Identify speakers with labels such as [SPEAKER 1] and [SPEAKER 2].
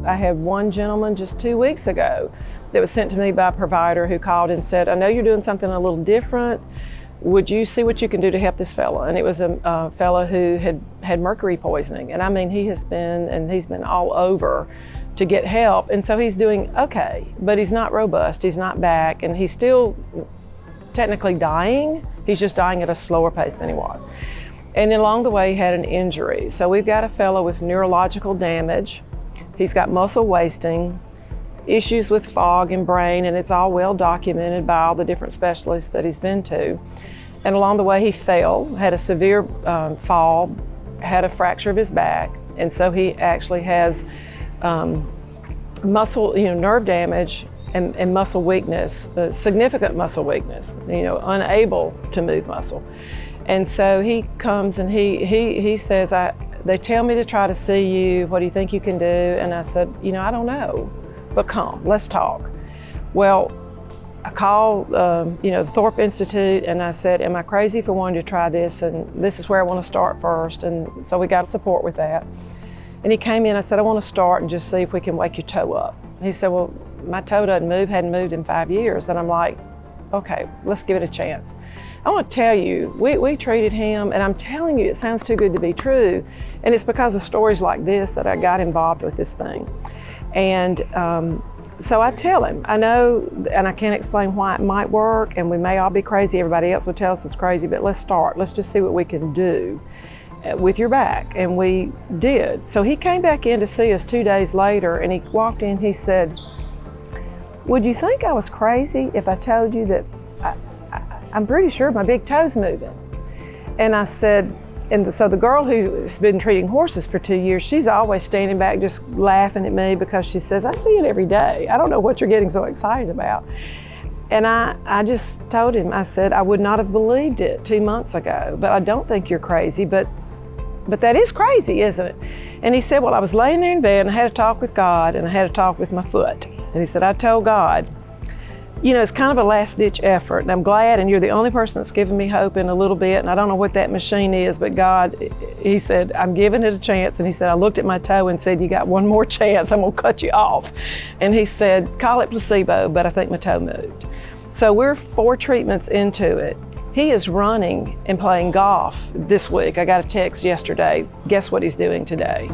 [SPEAKER 1] I had one gentleman just 2 weeks ago that was sent to me by a provider who called and said, I know you're doing something a little different. Would you see what you can do to help this fella? And it was a fella who had mercury poisoning. And I mean, he's been all over to get help. And so he's doing okay, but he's not robust, he's not back, and he's still technically dying. He's just dying at a slower pace than he was. And along the way, he had an injury. So we've got a fellow with neurological damage. He's got muscle wasting, issues with fog and brain, and it's all well documented by all the different specialists that he's been to. And along the way, he fell, had a severe fall, had a fracture of his back, and so he actually has muscle, nerve damage and muscle weakness, significant muscle weakness, unable to move muscle. And so he comes and he says, they tell me to try to see you. What do you think you can do? And I said, I don't know, but come, let's talk. Well, I called, the Thorp Institute, and I said, am I crazy for wanting to try this? And this is where I want to start first. And so we got support with that. And he came in, I said, I want to start and just see if we can wake your toe up. He said, well, my toe doesn't move, hadn't moved in 5 years. And I'm like, okay, let's give it a chance. I want to tell you, we treated him, and I'm telling you, it sounds too good to be true. And it's because of stories like this that I got involved with this thing. And so I tell him, I know, and I can't explain why it might work, and we may all be crazy, everybody else would tell us it's crazy, but let's start. Let's just see what we can do with your back. And we did. So he came back in to see us 2 days later, and he walked in, he said, would you think I was crazy if I told you that I'm pretty sure my big toe's moving? And I said, so the girl who's been treating horses for 2 years, she's always standing back just laughing at me because she says, I see it every day. I don't know what you're getting so excited about. And I just told him, I said, I would not have believed it 2 months ago, but I don't think you're crazy, but that is crazy, isn't it? And he said, well, I was laying there in bed and I had a talk with God and I had a talk with my foot. And he said, I told God, it's kind of a last-ditch effort, and I'm glad, and you're the only person that's given me hope in a little bit, and I don't know what that machine is, but God, he said, I'm giving it a chance. And he said, I looked at my toe and said, you got one more chance, I'm gonna cut you off. And he said, call it placebo, but I think my toe moved. So we're 4 treatments into it. He is running and playing golf this week. I got a text yesterday. Guess what he's doing today?